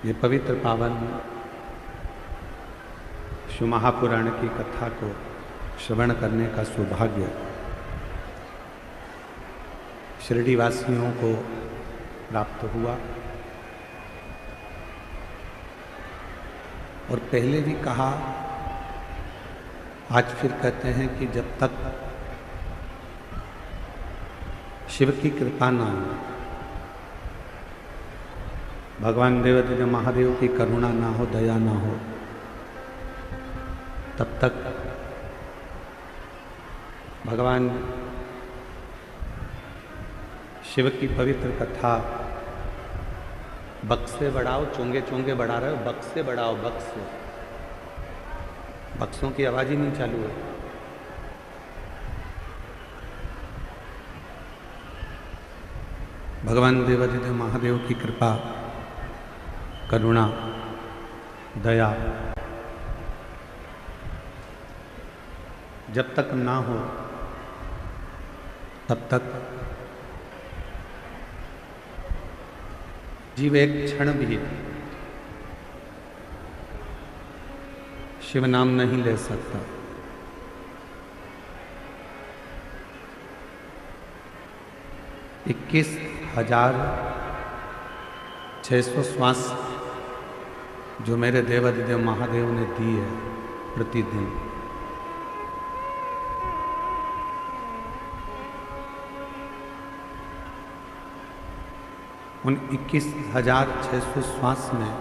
ये पवित्र पावन शिव महापुराण की कथा को श्रवण करने का सौभाग्य शिरडी वासियों को प्राप्त हुआ। और पहले भी कहा, आज फिर कहते हैं कि जब तक शिव की कृपा ना हो, भगवान देवाधिदेव महादेव की करुणा ना हो, दया ना हो, तब तक भगवान शिव की पवित्र कथा बक्से बढ़ाओ, चोंगे चोंगे बढ़ा रहे हो, बक्से बढ़ाओ, बक्से, बक्सों की आवाज ही नहीं चालू है। भगवान देवाधिदेव महादेव की कृपा, करुणा, दया जब तक ना हो तब तक जीव एक क्षण भी शिव नाम नहीं ले सकता। इक्कीस 21,600 श्वास जो मेरे देवाधिदेव महादेव ने दी है प्रतिदिन, उन 21,600 श्वास में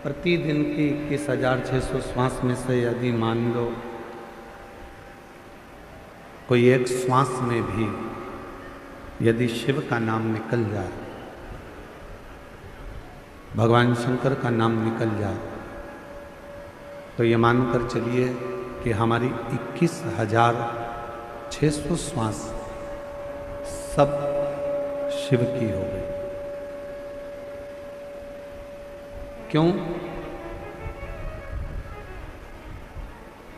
प्रतिदिन की 21,600 श्वास में से यदि मान लो कोई एक श्वास में भी यदि शिव का नाम निकल जाए, भगवान शंकर का नाम निकल जाए, तो ये मानकर चलिए कि हमारी 21,600 श्वास सब शिव की हो गई। क्यों?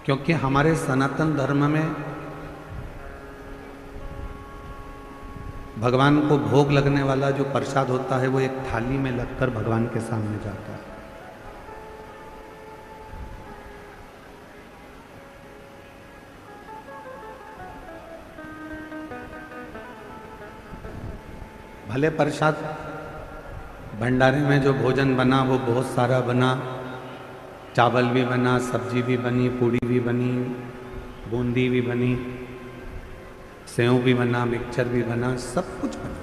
क्योंकि हमारे सनातन धर्म में भगवान को भोग लगने वाला जो प्रसाद होता है वो एक थाली में लगकर भगवान के सामने जाता है। भले प्रसाद भंडारे में जो भोजन बना वो बहुत सारा बना, चावल भी बना, सब्जी भी बनी, पूड़ी भी बनी, बूंदी भी बनी, सेव भी बना, मिक्सचर भी बना, सब कुछ बना,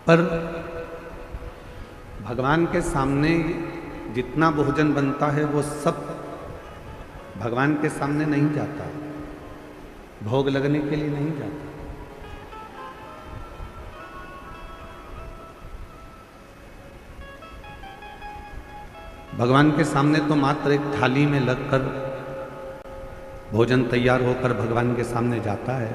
पर भगवान के सामने जितना भोजन बनता है वो सब भगवान के सामने नहीं जाता, भोग लगने के लिए नहीं जाता। भगवान के सामने तो मात्र एक थाली में लगकर भोजन तैयार होकर भगवान के सामने जाता है,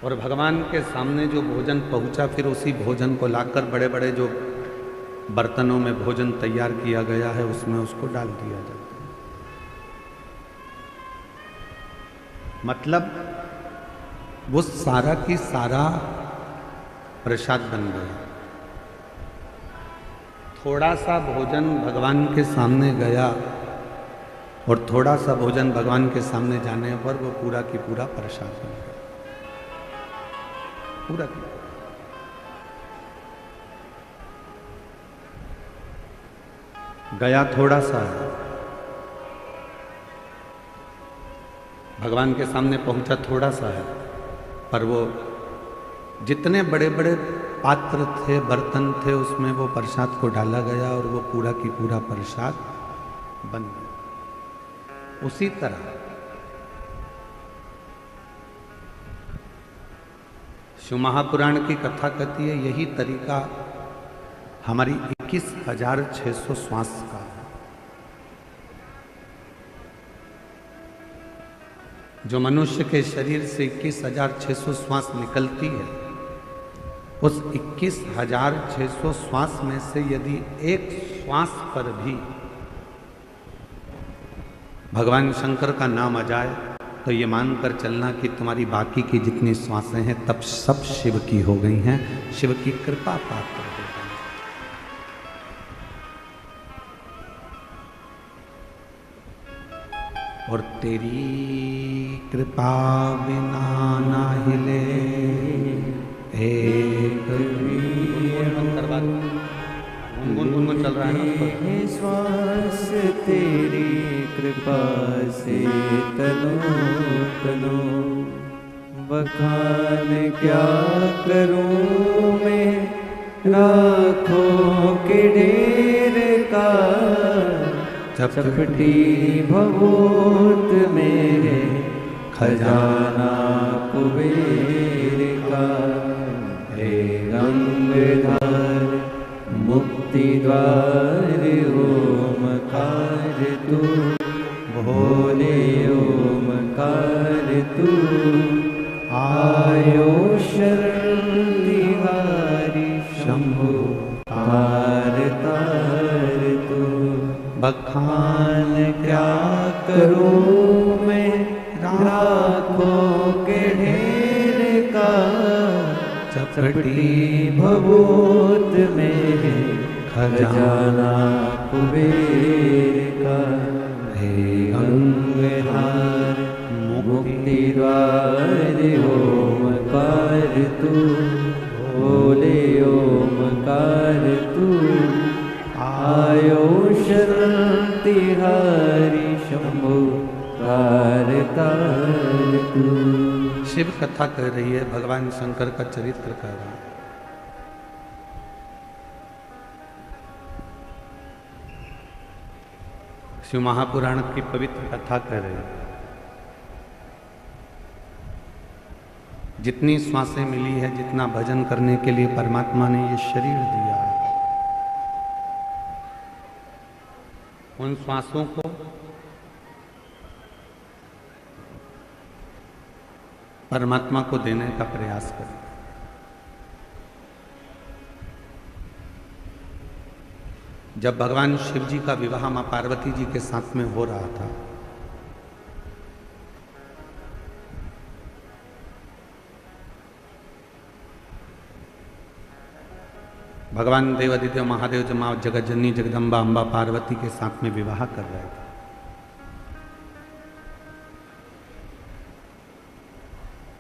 और भगवान के सामने जो भोजन पहुंचा फिर उसी भोजन को लाकर बड़े बड़े जो बर्तनों में भोजन तैयार किया गया है उसमें उसको डाल दिया जाता है। मतलब वो सारा की सारा प्रसाद बन गया। थोड़ा सा भोजन भगवान के सामने गया और थोड़ा सा भोजन भगवान के सामने जाने पर वो पूरा की पूरा प्रसाद बन गया, पूरा की। गया थोड़ा सा है, भगवान के सामने पहुंचा थोड़ा सा है, पर वो जितने बड़े बड़े पात्र थे, बर्तन थे, उसमें वो प्रसाद को डाला गया और वो पूरा की पूरा प्रसाद बन गया। उसी तरह शिव महापुराण की कथा कहती है यही तरीका हमारी 21,600 श्वास का है। जो मनुष्य के शरीर से 21,600 श्वास निकलती है, उस 21,600 श्वास में से यदि एक श्वास पर भी भगवान शंकर का नाम आ जाए तो ये मानकर चलना कि तुम्हारी बाकी की जितनी श्वासें हैं तब सब शिव की हो गई हैं, शिव की कृपा पात्र हो गई। और तेरी कृपा बिना ना हिले एक गुनगुन चल रहा है ना, श्वास तेरी कृपा से तनो तनो, बखान क्या करूं मैं लाखों के ढेर का, चपटी भभूत मेरे खजाना कुबेर का, हे गंगाधर मुक्ति द्वार ओमकार तू, भोले ओमकार तू, आयो शरण तिहारी शंभु तार तार तू, बखान क्या करूं मैं लाखों के ढेर का, चपटी भभूत मेरे खजाना कुबेर का, हे गंगाधर मुक्ति द्वार ओमकार तू, भोले ओमकार तू, आयो शरण तिहारी शंभु तार तार तू। शिव कथा कह रही है, भगवान शंकर का चरित्र कह रहा है। शिव महापुराण की पवित्र कथा कह रहे हैं। जितनी श्वासें मिली है, जितना भजन करने के लिए परमात्मा ने ये शरीर दिया है, उन श्वासों को परमात्मा को देने का प्रयास करें। जब भगवान शिव जी का विवाह मां पार्वती जी के साथ में हो रहा था, भगवान देवादिदेव महादेव जो मां जगज्जननी जगदम्बा अम्बा पार्वती के साथ में विवाह कर रहे थे,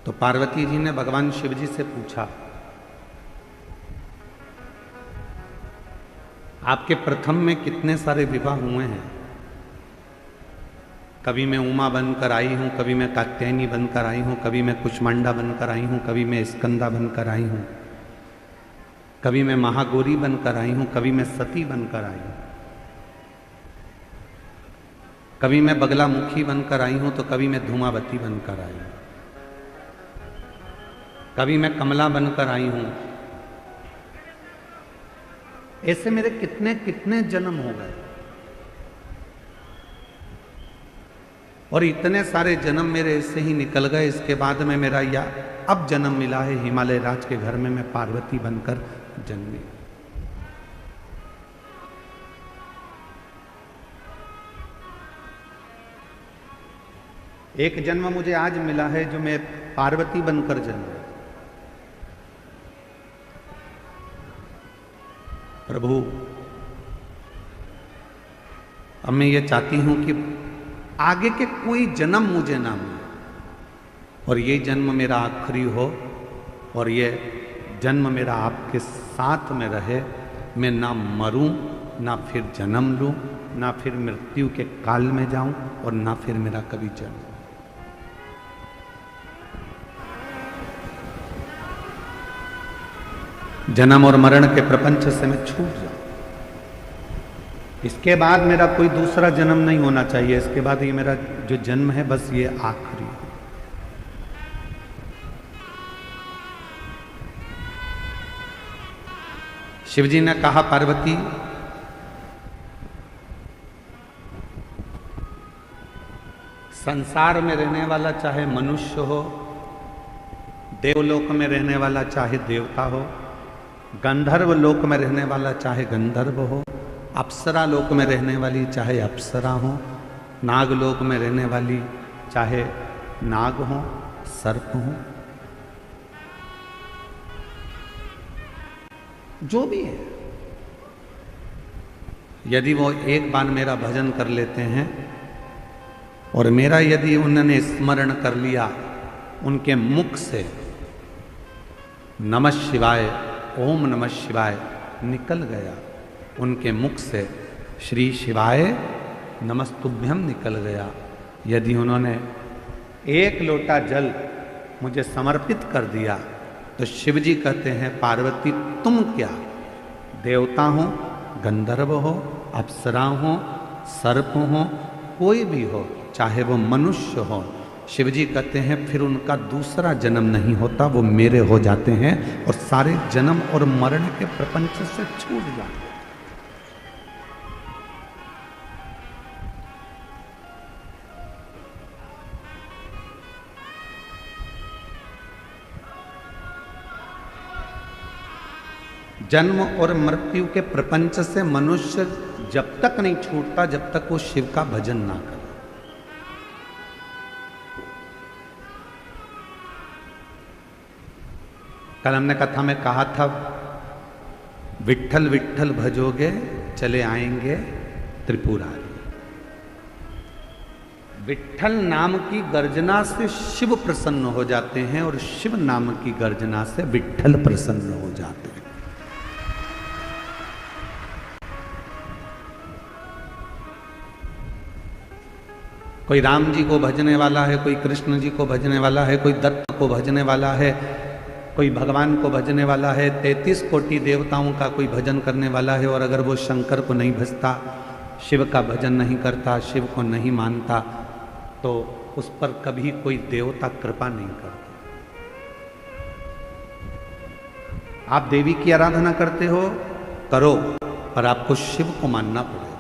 तो पार्वती जी ने भगवान शिव जी से पूछा, आपके प्रथम में कितने सारे विवाह हुए हैं? कभी मैं उमा बनकर आई हूं, कभी मैं कात्यायनी बनकर आई हूं, कभी मैं कुष्मांडा बनकर आई हूं, कभी मैं स्कंदा बनकर आई हूं, कभी मैं महागौरी बनकर आई हूं, कभी मैं सती बनकर आई हूं, कभी मैं बगलामुखी बनकर आई हूं, तो कभी मैं धूमावती बनकर आई हूं, कभी मैं कमला बनकर आई हूं। ऐसे मेरे कितने कितने जन्म हो गए, और इतने सारे जन्म मेरे ऐसे ही निकल गए। इसके बाद में मेरा या अब जन्म मिला है हिमालय राज के घर में, मैं पार्वती बनकर जन्मी। एक जन्म मुझे आज मिला है जो मैं पार्वती बनकर जन्मा। प्रभु, अब मैं ये चाहती हूं कि आगे के कोई जन्म मुझे ना मिले, और ये जन्म मेरा आखिरी हो, और ये जन्म मेरा आपके साथ में रहे। मैं ना मरूं, ना फिर जन्म लूं, ना फिर मृत्यु के काल में जाऊं, और ना फिर मेरा कभी जन्म। जन्म और मरण के प्रपंच से मैं छूट जाऊं। इसके बाद मेरा कोई दूसरा जन्म नहीं होना चाहिए। इसके बाद ये मेरा जो जन्म है बस ये आखिरी है। शिवजी ने कहा, पार्वती संसार में रहने वाला चाहे मनुष्य हो, देवलोक में रहने वाला चाहे देवता हो, गंधर्व लोक में रहने वाला चाहे गंधर्व हो, अप्सरा लोक में रहने वाली चाहे अप्सरा हो, नागलोक में रहने वाली, चाहे नाग हो, सर्प हो, जो भी है, यदि वो एक बार मेरा भजन कर लेते हैं और मेरा यदि उन्होंने स्मरण कर लिया, उनके मुख से नमः शिवाय, ओम नमः शिवाय निकल गया, उनके मुख से श्री शिवाय नमस्तुभ्यम निकल गया, यदि उन्होंने एक लोटा जल मुझे समर्पित कर दिया, तो शिव जी कहते हैं पार्वती तुम क्या, देवता हो, गंधर्व हो, अप्सरा हो, सर्प हो, कोई भी हो, चाहे वो मनुष्य हो, शिव जी कहते हैं फिर उनका दूसरा जन्म नहीं होता, वो मेरे हो जाते हैं और सारे जन्म और मरण के प्रपंच से छूट जाते हैं। जन्म और मृत्यु के प्रपंच से मनुष्य जब तक नहीं छूटता जब तक वो शिव का भजन ना करे। कल हमने कथा में कहा था, विट्ठल विट्ठल भजोगे चले आएंगे त्रिपुरारी। विट्ठल नाम की गर्जना से शिव प्रसन्न हो जाते हैं और शिव नाम की गर्जना से विट्ठल प्रसन्न हो जाते हैं। कोई राम जी को भजने वाला है, कोई कृष्ण जी को भजने वाला है, कोई दत्त को भजने वाला है, कोई भगवान को भजने वाला है, 33 कोटि देवताओं का कोई भजन करने वाला है। और अगर वो शंकर को नहीं भजता, शिव का भजन नहीं करता, शिव को नहीं मानता, तो उस पर कभी कोई देवता कृपा नहीं करता। आप देवी की आराधना करते हो, करो, पर आपको शिव को मानना पड़ेगा।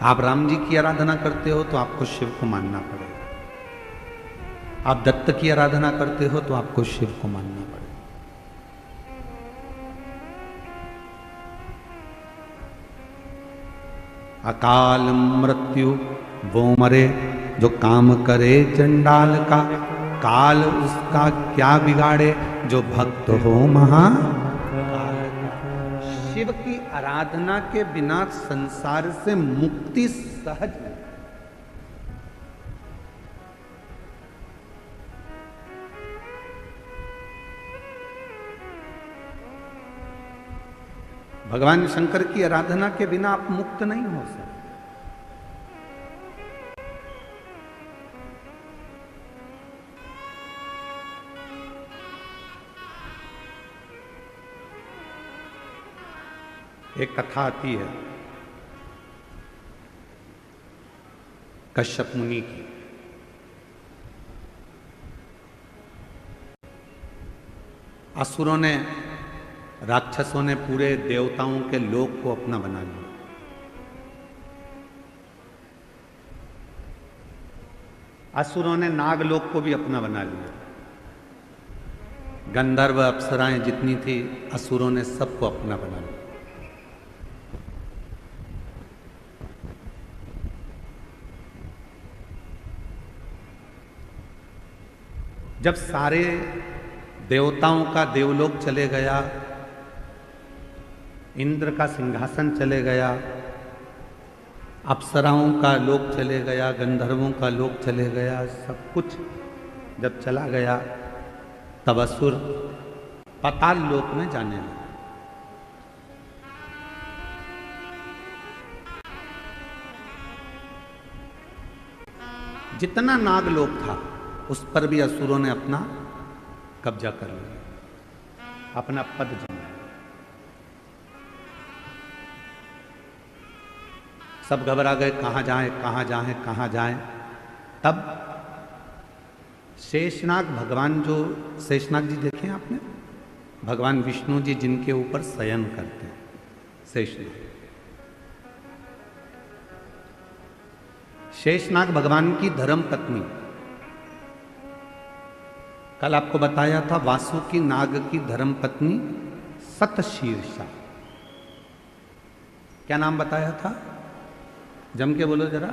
आप राम जी की आराधना करते हो तो आपको शिव को मानना पड़ेगा। आप दत्त की आराधना करते हो तो आपको शिव को मानना पड़ेगा। अकाल मृत्यु वो मरे जो काम करे चंडाल का, काल उसका क्या बिगाड़े जो भक्त हो महा। शिव की आराधना के बिना संसार से मुक्ति सहज नहीं। भगवान शंकर की आराधना के बिना आप मुक्त नहीं हो सकते। एक कथा आती है कश्यप मुनि की। असुरों ने, राक्षसों ने पूरे देवताओं के लोक को अपना बना लिया। असुरों ने नागलोक को भी अपना बना लिया। गंधर्व अप्सराएं जितनी थी, असुरों ने सबको अपना बना लिया। जब सारे देवताओं का देवलोक चले गया, इंद्र का सिंहासन चले गया, अप्सराओं का लोक चले गया, गंधर्वों का लोक चले गया, सब कुछ जब चला गया, तब असुर पाताल लोक में जाने लगे। जितना नागलोक था उस पर भी असुरों ने अपना कब्जा कर लिया, अपना पद जमाया। सब घबरा गए, कहाँ जाएं, कहाँ जाएं, कहाँ जाएं। तब शेषनाग भगवान, जो शेषनाग जी देखे आपने, भगवान विष्णु जी जिनके ऊपर शयन करते हैं, शेषनाग। शेषनाग भगवान की धर्म पत्नी, कल आपको बताया था, वासुकी नाग की धर्म पत्नी सतशीर्षा। क्या नाम बताया था? जम के बोलो जरा,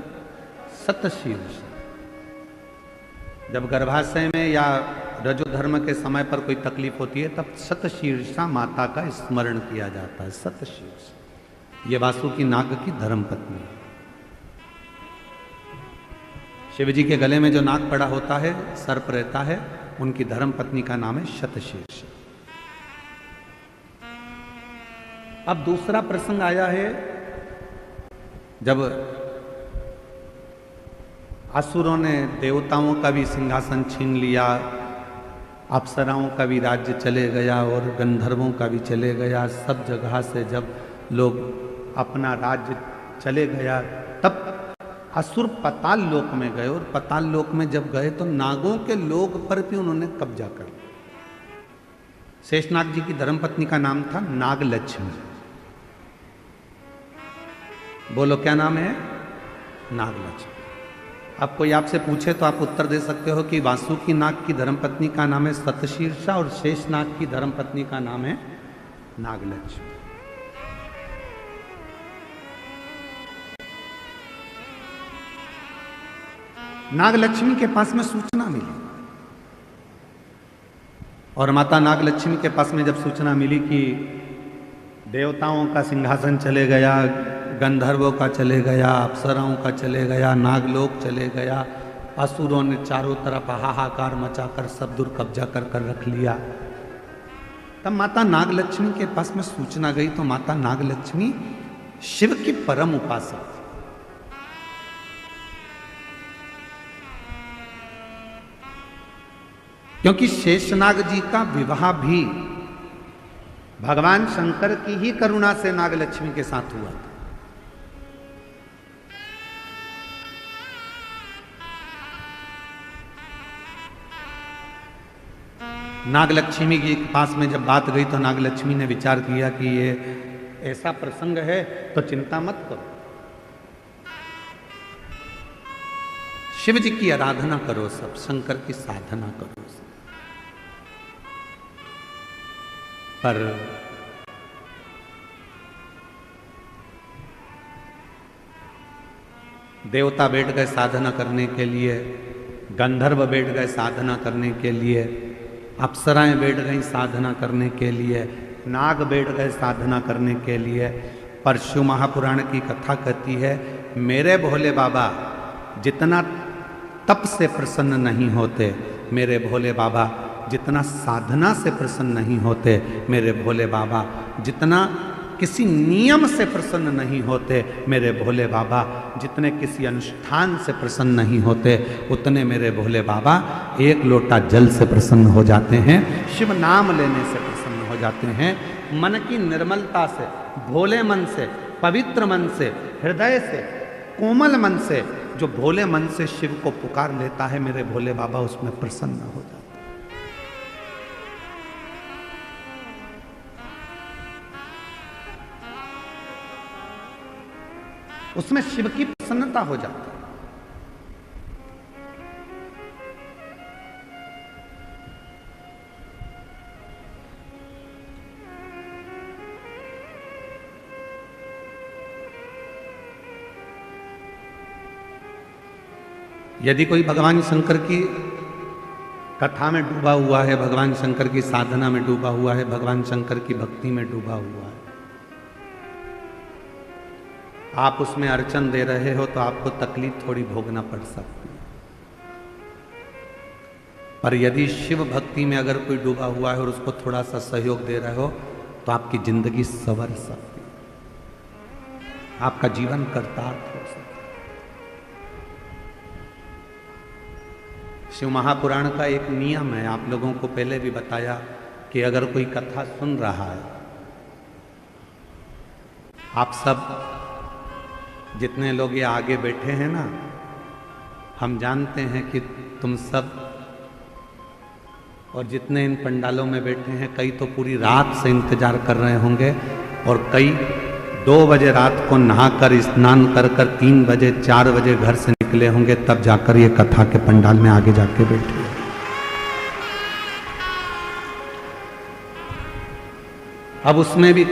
सतशीर्ष। जब गर्भाशय में या रजोधर्म के समय पर कोई तकलीफ होती है तब सतशीर्षा माता का स्मरण किया जाता है। सतशीर्ष ये वासुकी नाग की धर्मपत्नी है। शिव जी के गले में जो नाग पड़ा होता है, सर्प रहता है, उनकी धर्मपत्नी का नाम है शतशीर्ष। अब दूसरा प्रसंग आया है जब असुरों ने देवताओं का भी सिंहासन छीन लिया, अप्सराओं का भी राज्य चले गया और गंधर्वों का भी चले गया। सब जगह से जब लोग अपना राज्य चले गया तब असुर पाताल लोक में गए, और पाताल लोक में जब गए तो नागों के लोक पर भी उन्होंने कब्जा कर लिया। शेषनाग जी की धर्मपत्नी का नाम था नागलक्ष्मी। बोलो क्या नाम है? नागलक्ष्मी। अब कोई आपसे पूछे तो आप उत्तर दे सकते हो कि वासुकी नाग की धर्मपत्नी का नाम है सतशीर्षा और शेषनाग की धर्मपत्नी का नाम है नागलक्ष्मी। नागलक्ष्मी के पास में सूचना मिली, और माता नागलक्ष्मी के पास में जब सूचना मिली कि देवताओं का सिंहासन चले गया, गंधर्वों का चले गया, अप्सराओं का चले गया, नागलोक चले गया, असुरों ने चारों तरफ हाहाकार मचाकर सब दूर कब्जा कर कर रख लिया, तब माता नागलक्ष्मी के पास में सूचना गई। तो माता नागलक्ष्मी शिव की परम उपासक, क्योंकि शेषनाग जी का विवाह भी भगवान शंकर की ही करुणा से नागलक्ष्मी के साथ हुआ था। नागलक्ष्मी के पास में जब बात गई तो नागलक्ष्मी ने विचार किया कि ये ऐसा प्रसंग है तो चिंता मत करो, शिव जी की आराधना करो, सब शंकर की साधना करो सब। पर देवता बैठ गए साधना करने के लिए, गंधर्व बैठ गए साधना करने के लिए, अप्सराएं बैठ गई साधना करने के लिए, नाग बैठ गए साधना करने के लिए। पर शिव महापुराण की कथा कहती है, मेरे भोले बाबा जितना तप से प्रसन्न नहीं होते, मेरे भोले बाबा जितना साधना से प्रसन्न नहीं होते, मेरे भोले बाबा जितना किसी नियम से प्रसन्न नहीं होते, मेरे भोले बाबा जितने किसी अनुष्ठान से प्रसन्न नहीं होते, उतने मेरे भोले बाबा एक लोटा जल से प्रसन्न हो जाते हैं, शिव नाम लेने से प्रसन्न हो जाते हैं। मन की निर्मलता से, भोले मन से, पवित्र मन से, हृदय से, कोमल मन से, जो भोले मन से शिव को पुकार लेता है, मेरे भोले बाबा उसमें प्रसन्न हो जाते हैं। उसमें शिव की प्रसन्नता हो जाती है। यदि कोई भगवान शंकर की कथा में डूबा हुआ है, भगवान शंकर की साधना में डूबा हुआ है, भगवान शंकर की भक्ति में डूबा हुआ है, आप उसमें अर्चन दे रहे हो तो आपको तकलीफ थोड़ी भोगना पड़ सकती है। पर यदि शिव भक्ति में अगर कोई डूबा हुआ है और उसको थोड़ा सा सहयोग दे रहे हो तो आपकी जिंदगी संवर सकती है, आपका जीवन कर्तार्थ हो सकता है। शिव महापुराण का एक नियम है, आप लोगों को पहले भी बताया कि अगर कोई कथा सुन रहा है, आप सब जितने लोग ये आगे बैठे हैं ना, हम जानते हैं कि तुम सब और जितने इन पंडालों में बैठे हैं, कई तो पूरी रात से इंतजार कर रहे होंगे और कई 2 बजे रात को नहाकर स्नान कर 3 बजे 4 बजे घर से निकले होंगे, तब जाकर ये कथा के पंडाल में आगे जाके बैठे। अब उसमें भी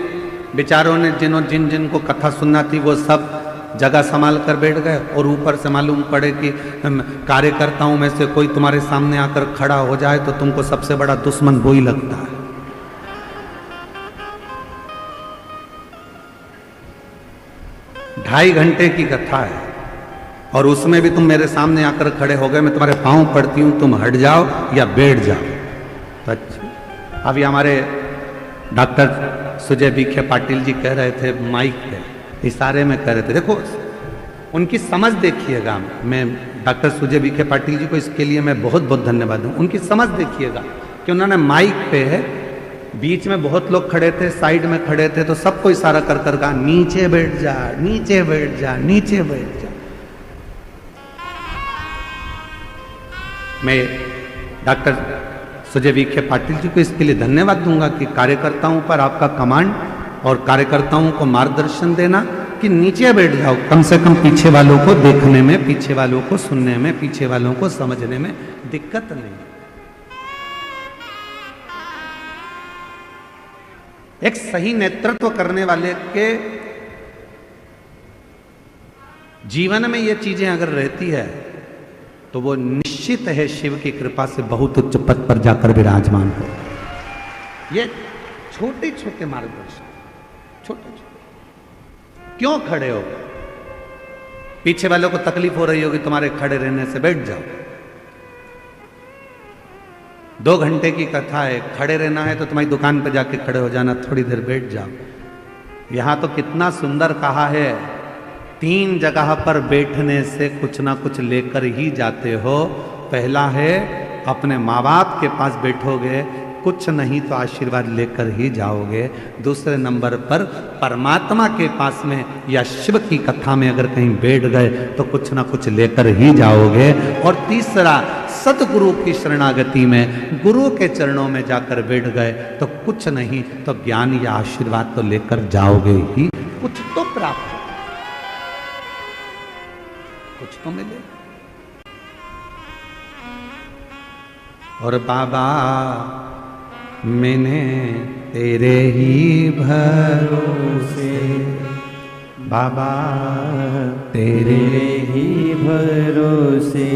बेचारों ने जिन जिन को कथा सुनना थी वो सब जगह संभाल कर बैठ गए और ऊपर से मालूम पड़े कि कार्यकर्ताओं में से कोई तुम्हारे सामने आकर खड़ा हो जाए तो तुमको सबसे बड़ा दुश्मन वो ही लगता है। ढाई घंटे की कथा है और उसमें भी तुम मेरे सामने आकर खड़े हो गए, मैं तुम्हारे पांव पड़ती हूं, तुम हट जाओ या बैठ जाओ। तो अच्छा, अभी हमारे डॉक्टर सुजय विखे पाटिल जी कह रहे थे माइक पे, इशारे में कह रहे थे, देखो उनकी समझ देखिएगा। मैं डॉक्टर सुजय विखे पाटिल जी को इसके लिए मैं बहुत बहुत धन्यवाद दूं। उनकी समझ देखिएगा कि उन्होंने माइक पे है, बीच में बहुत लोग खड़े थे, साइड में खड़े थे, तो सबको इशारा कर कर कहा नीचे बैठ जा, नीचे बैठ जा, नीचे बैठ जा। मैं डॉक्टर सुजय विखे पाटिल जी को इसके लिए धन्यवाद दूंगा कि कार्यकर्ताओं पर आपका कमांड और कार्यकर्ताओं को मार्गदर्शन देना कि नीचे बैठ जाओ, कम से कम पीछे वालों को देखने में, पीछे वालों को सुनने में, पीछे वालों को समझने में दिक्कत नहीं। एक सही नेतृत्व करने वाले के जीवन में ये चीजें अगर रहती है तो वो निश्चित है शिव की कृपा से बहुत उच्च पद पर जाकर विराजमान हो। ये छोटे छोटे मार्गदर्शन, छोटे छोटे। क्यों खड़े हो? पीछे वालों को तकलीफ हो रही होगी तुम्हारे खड़े रहने से, बैठ जाओ। 2 घंटे की कथा है, खड़े रहना है तो तुम्हारी दुकान पे जाके खड़े हो जाना, थोड़ी देर बैठ जाओ। यहां तो कितना सुंदर कहा है, 3 जगह पर बैठने से कुछ ना कुछ लेकर ही जाते हो। पहला है अपने माँ बाप के पास बैठोगे, कुछ नहीं तो आशीर्वाद लेकर ही जाओगे। दूसरे नंबर पर परमात्मा के पास में या शिव की कथा में अगर कहीं बैठ गए तो कुछ ना कुछ लेकर ही जाओगे। और तीसरा, सतगुरु की शरणागति में गुरु के चरणों में जाकर बैठ गए तो कुछ नहीं तो ज्ञान या आशीर्वाद तो लेकर जाओगे ही, कुछ तो प्राप्त, कुछ तो मिले। और बाबा मैंने तेरे ही भरोसे, बाबा तेरे ही भरोसे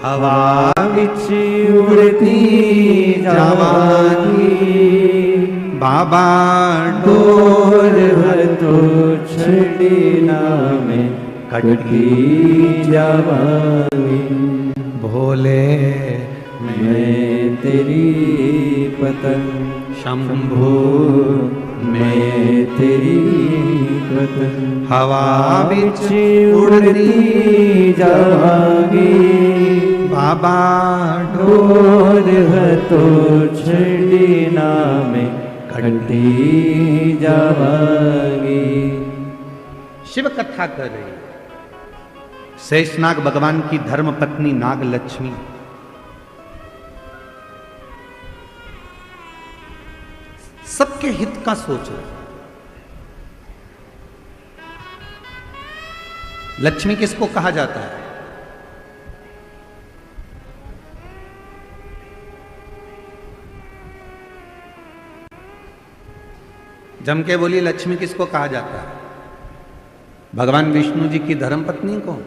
हवा विच उड़ती जावांगी, बाबा डोर तो छड़ना में कटी जावांगी। भोले मैं तेरी पतंग, शंभू मैं तेरी पतंग, हवा बिच उड़ती जावांगी, बाबा डोर तो छड़ना में कटी जावांगी। शिव कथा कर रही शेषनाग भगवान की धर्म पत्नी नाग लक्ष्मी सबके हित का सोच रहे। लक्ष्मी किसको कहा जाता है? जम के बोली, लक्ष्मी किसको कहा जाता है? भगवान विष्णु जी की धर्म पत्नी को?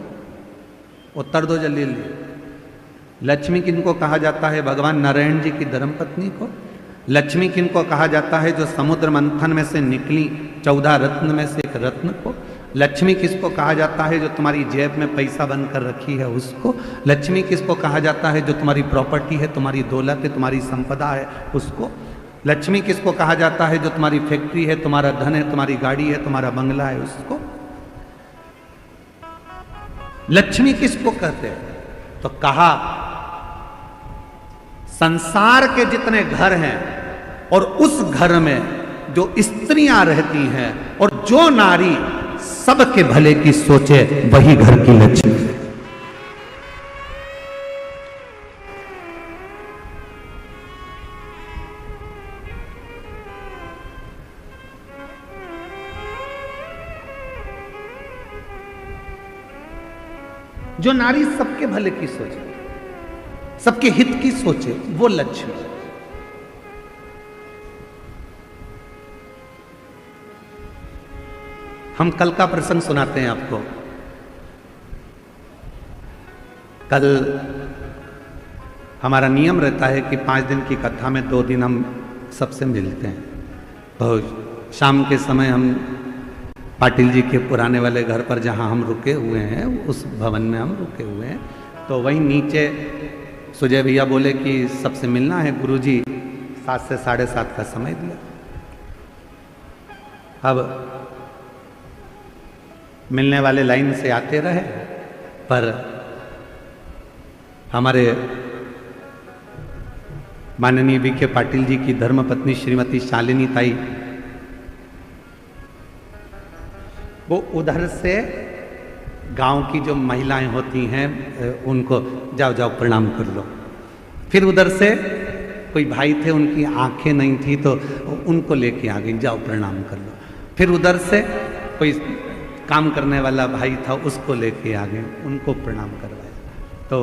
उत्तर दो जल्दी जल्दी। लक्ष्मी किनको कहा जाता है? भगवान नारायण जी की धर्म पत्नी को। लक्ष्मी किनको कहा जाता है? जो समुद्र मंथन में से निकली 14 रत्न में से एक रत्न को। लक्ष्मी किसको कहा जाता है? जो तुम्हारी जेब में पैसा बनकर रखी है उसको। लक्ष्मी किसको कहा जाता है? जो तुम्हारी प्रॉपर्टी है, तुम्हारी दौलत है, तुम्हारी संपदा है उसको। लक्ष्मी किसको कहा जाता है? जो तुम्हारी फैक्ट्री है, तुम्हारा धन है, तुम्हारी गाड़ी है, तुम्हारा बंगला है उसको। लक्ष्मी किसको कहते हैं? तो कहा संसार के जितने घर हैं और उस घर में जो स्त्रियां रहती हैं और जो नारी सबके भले की सोचे, वही घर की लक्ष्मी है। जो नारी सबके भले की सोचे, सबके हित की सोचे, वो लक्ष्मी। हम कल का प्रसंग सुनाते हैं आपको। कल हमारा नियम रहता है कि 5 दिन की कथा में 2 दिन हम सबसे मिलते हैं। तो शाम के समय हम पाटिल जी के पुराने वाले घर पर जहाँ हम रुके हुए हैं, उस भवन में हम रुके हुए हैं। तो वहीं नीचे सुजय भैया बोले कि सबसे मिलना है, गुरुजी 7 से 7:30 का समय दिया। अब मिलने वाले लाइन से आते रहे, पर हमारे माननीय बीके पाटिल जी की धर्मपत्नी श्रीमती शालिनी ताई, वो उधर से गांव की जो महिलाएं होती हैं उनको जाओ जाओ प्रणाम कर लो। फिर उधर से कोई भाई थे, उनकी आंखें नहीं थी तो उनको लेके आ गई, जाओ प्रणाम कर लो। फिर उधर से कोई काम करने वाला भाई था, उसको लेके आ गए, उनको प्रणाम करवाया। तो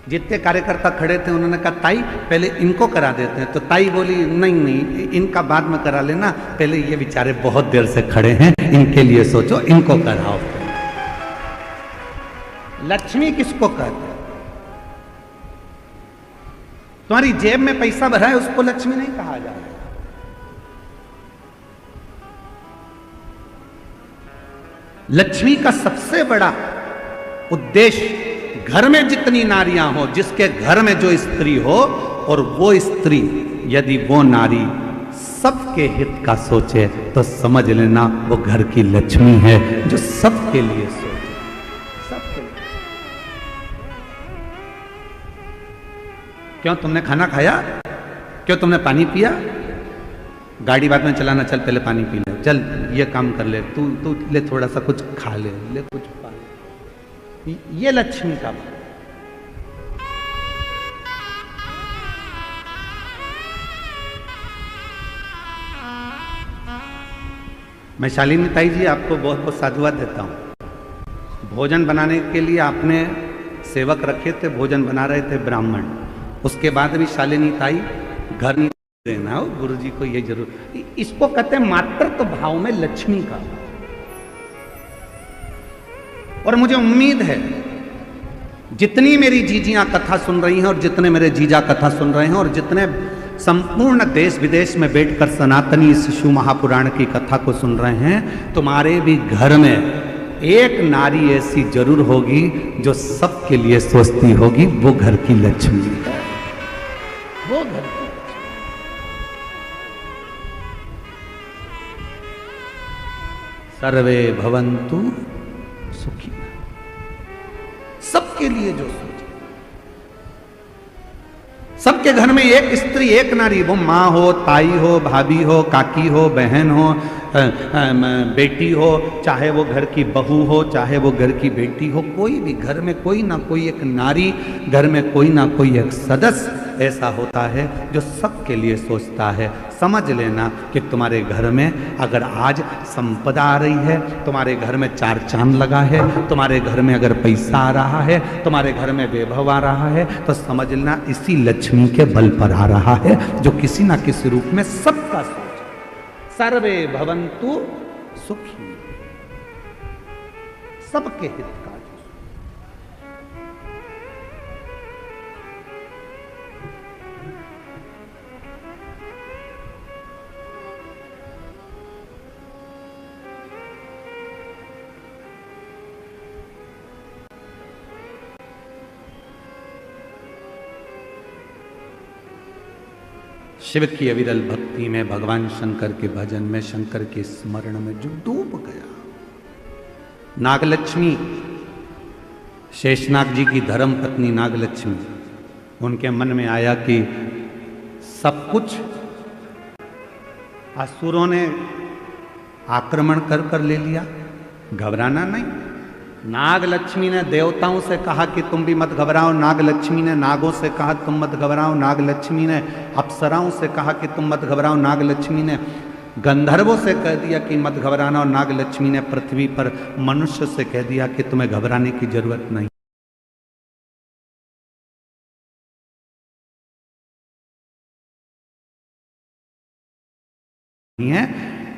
जितने कार्यकर्ता खड़े थे उन्होंने कहा ताई पहले इनको करा देते हैं। तो ताई बोली नहीं नहीं, इनका बाद में करा लेना, पहले ये बेचारे बहुत देर से खड़े हैं, इनके लिए सोचो, इनको कराओ। लक्ष्मी किसको कहते हैं? तुम्हारी जेब में पैसा भरा है उसको लक्ष्मी नहीं कहा जाएगा। लक्ष्मी का सबसे बड़ा उद्देश्य घर में जितनी नारियां हो, जिसके घर में जो स्त्री हो, और वो स्त्री यदि वो नारी सबके हित का सोचे तो समझ लेना वो घर की लक्ष्मी है, जो सबके लिए सोचे, सबके लिए। क्यों तुमने खाना खाया? क्यों तुमने पानी पिया? गाड़ी बाद में चलाना, चल पहले पानी पी ले, चल ये काम कर ले, तू ले थोड़ा सा कुछ खा ले कुछ पा ले। ये लक्ष्मी का भाव। मैं शालिनी ताई जी आपको बहुत बहुत साधुवाद देता हूं। भोजन बनाने के लिए आपने सेवक रखे थे, भोजन बना रहे थे ब्राह्मण, उसके बाद भी शालिनी ताई घर नहीं देना हो, गुरु जी को ये जरूर। इसको कहते हैं मातृत्व भाव में लक्ष्मी का। और मुझे उम्मीद है जितनी मेरी जीजियां कथा सुन रही हैं और जितने मेरे जीजा कथा सुन रहे हैं और जितने संपूर्ण देश विदेश में बैठकर सनातनी शिशु महापुराण की कथा को सुन रहे हैं, तुम्हारे भी घर में एक नारी ऐसी जरूर होगी जो सबके लिए सोचती होगी, वो घर की लक्ष्मी है, वो घर की। सर्वे भवन्तु सुखी, सबके लिए जो सोचे। सबके घर में एक स्त्री एक नारी, वो माँ हो, ताई हो, भाभी हो, काकी हो, बहन हो, बेटी हो, चाहे वो घर की बहू हो, चाहे वो घर की बेटी हो, कोई भी घर में कोई ना कोई एक नारी, घर में कोई ना कोई एक सदस्य ऐसा होता है जो सबके लिए सोचता है। समझ लेना कि तुम्हारे घर में अगर आज संपदा आ रही है, तुम्हारे घर में 4 चांद लगा है, तुम्हारे घर में अगर पैसा आ रहा है, तुम्हारे घर में वैभव आ रहा है, तो समझ लेना इसी लक्ष्मी के बल पर आ रहा है, जो किसी ना किसी रूप में सबका सोच। सर्वे भवन्तु सुखी, सबके हित का। शिव की अविरल भक्ति में, भगवान शंकर के भजन में, शंकर के स्मरण में जो डूब गया। नागलक्ष्मी, शेषनाग जी की धर्म पत्नी नागलक्ष्मी, उनके मन में आया कि सब कुछ असुरों ने आक्रमण कर कर ले लिया, घबराना नहीं। नागलक्ष्मी ने देवताओं से कहा कि तुम भी मत घबराओ, नागलक्ष्मी ने नागों से कहा तुम मत घबराओ, नागलक्ष्मी ने अप्सराओं से कहा कि तुम मत घबराओ, नागलक्ष्मी ने गंधर्वों से कह दिया कि मत घबराना, और नागलक्ष्मी ने पृथ्वी पर मनुष्य से कह दिया कि तुम्हें घबराने की जरूरत नहीं है।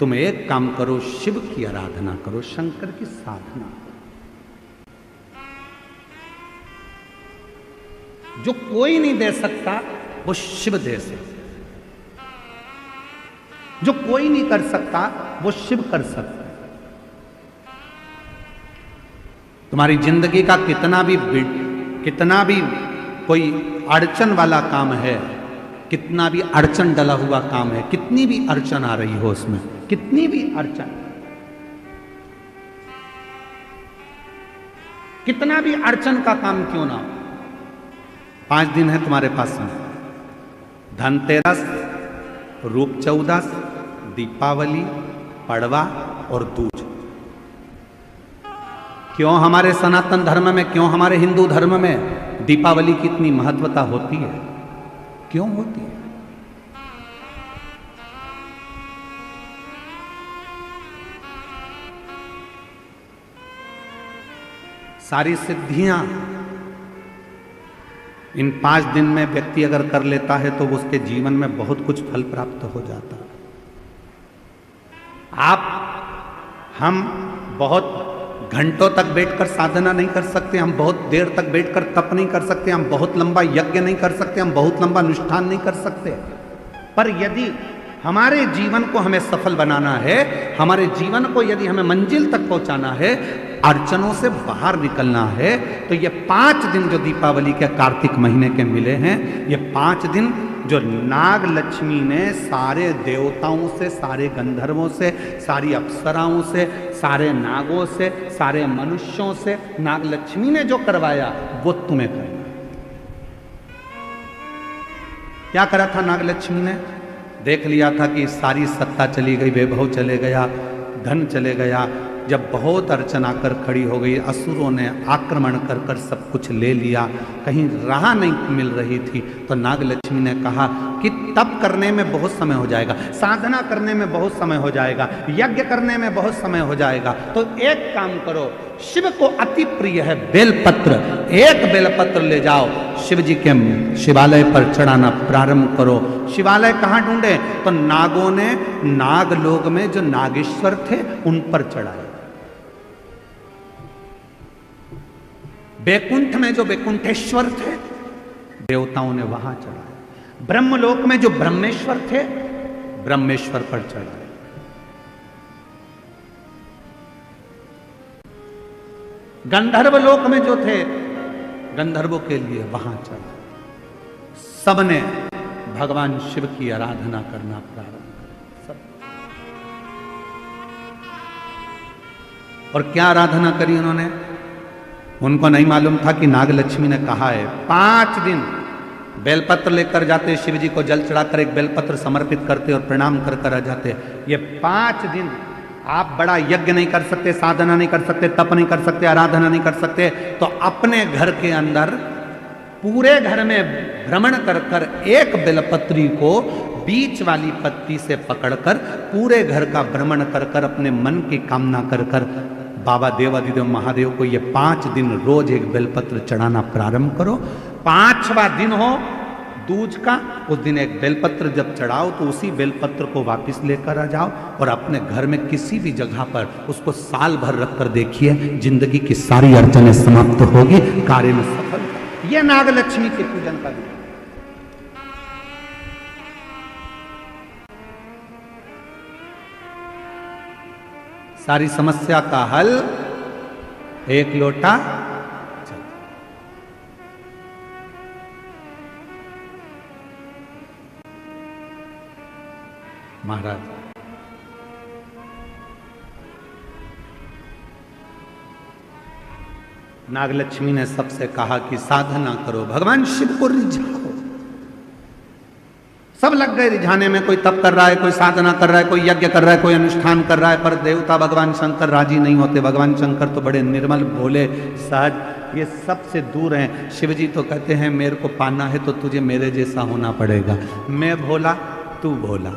तुम एक काम करो, शिव की आराधना करो, शंकर की साधना करो। जो कोई नहीं दे सकता वो शिव दे सकता, जो कोई नहीं कर सकता वो शिव कर सकता। तुम्हारी जिंदगी का कितना भी कोई अड़चन वाला काम है, कितना भी अड़चन डला हुआ काम है, कितनी भी अड़चन आ रही हो उसमें, कितनी भी अड़चन, कितना भी अड़चन का काम क्यों ना हो, 5 दिन है तुम्हारे पास में, धनतेरस, रूप चौदस, दीपावली, पड़वा और दूज। क्यों हमारे सनातन धर्म में, क्यों हमारे हिंदू धर्म में दीपावली की इतनी महत्वता होती है? क्यों होती है? सारी सिद्धियां इन 5 दिन में व्यक्ति अगर कर लेता है तो उसके जीवन में बहुत कुछ फल प्राप्त हो जाता है। हम बहुत घंटों तक बैठकर साधना नहीं कर सकते, हम बहुत देर तक बैठकर तप नहीं कर सकते, हम बहुत लंबा यज्ञ नहीं कर सकते, हम बहुत लंबा अनुष्ठान नहीं कर सकते, पर यदि हमारे जीवन को हमें सफल बनाना है, हमारे जीवन को यदि हमें मंजिल तक पहुंचाना है, अड़चनों से बाहर निकलना है, तो ये 5 दिन जो दीपावली के कार्तिक महीने के मिले हैं, ये 5 दिन जो नाग लक्ष्मी ने सारे देवताओं से, सारे गंधर्वों से, सारी अप्सराओं से, सारे नागों से, सारे मनुष्यों से नाग लक्ष्मी ने जो करवाया वो तुम्हें करना। क्या करा था नाग लक्ष्मी ने? देख लिया था कि सारी सत्ता चली गई, वैभव चले गया, धन चले गया। जब बहुत अड़चन आकर खड़ी हो गई, असुरों ने आक्रमण कर कर सब कुछ ले लिया, कहीं राह नहीं मिल रही थी, तो नाग लक्ष्मी ने कहा कि तप करने में बहुत समय हो जाएगा, साधना करने में बहुत समय हो जाएगा, यज्ञ करने में बहुत समय हो जाएगा, तो एक काम करो, शिव को अति प्रिय है बेलपत्र, एक बेलपत्र ले जाओ, शिव जी के शिवालय पर चढ़ाना प्रारंभ करो। शिवालय कहाँ ढूंढे? तो नागों ने नागलोक में जो नागेश्वर थे उन पर चढ़ाए, बैकुंठ में जो बैकुंठेश्वर थे देवताओं ने वहां चढ़ाए, ब्रह्मलोक में जो ब्रह्मेश्वर थे ब्रह्मेश्वर पर चढ़ाए। गंधर्व लोक में जो थे गंधर्वों के लिए वहां चढ़ाए। सबने भगवान शिव की आराधना करना प्रारंभ किया, सब। और क्या आराधना करी उन्होंने? उनको नहीं मालूम था कि नाग लक्ष्मी ने कहा है 5 दिन बेलपत्र लेकर जाते, शिव जी को जल चढ़ाकर एक बेलपत्र समर्पित करते और प्रणाम कर कर आ जाते। ये 5 दिन आप बड़ा यज्ञ नहीं कर सकते, साधना नहीं कर सकते, तप नहीं कर सकते, आराधना नहीं कर सकते, तो अपने घर के अंदर पूरे घर में भ्रमण कर कर एक बेलपत्री को बीच वाली पत्ती से पकड़कर पूरे घर का भ्रमण कर कर अपने मन की कामना कर कर बाबा देवाधिदेव महादेव को ये 5 दिन रोज एक बेलपत्र चढ़ाना प्रारंभ करो। 5वां दिन हो दूज का, उस दिन एक बेलपत्र जब चढ़ाओ तो उसी बेलपत्र को वापस लेकर आ जाओ और अपने घर में किसी भी जगह पर उसको साल भर रख कर देखिए, जिंदगी की सारी अड़चनें समाप्त होगी, कार्य में सफल। यह नाग लक्ष्मी के पूजन का दिन। सारी समस्या का हल एक लोटा जल। महाराज नागलक्ष्मी ने सबसे कहा कि साधना करो, भगवान शिव को रिझाओ। सब लग गए रिझाने में, कोई तप कर रहा है, कोई साधना कर रहा है, कोई यज्ञ कर रहा है, कोई अनुष्ठान कर रहा है, पर देवता भगवान शंकर राजी नहीं होते। भगवान शंकर तो बड़े निर्मल, भोले, सहज, ये सबसे दूर हैं। शिव जी तो कहते हैं मेरे को पाना है तो तुझे मेरे जैसा होना पड़ेगा, मैं भोला तू भोला।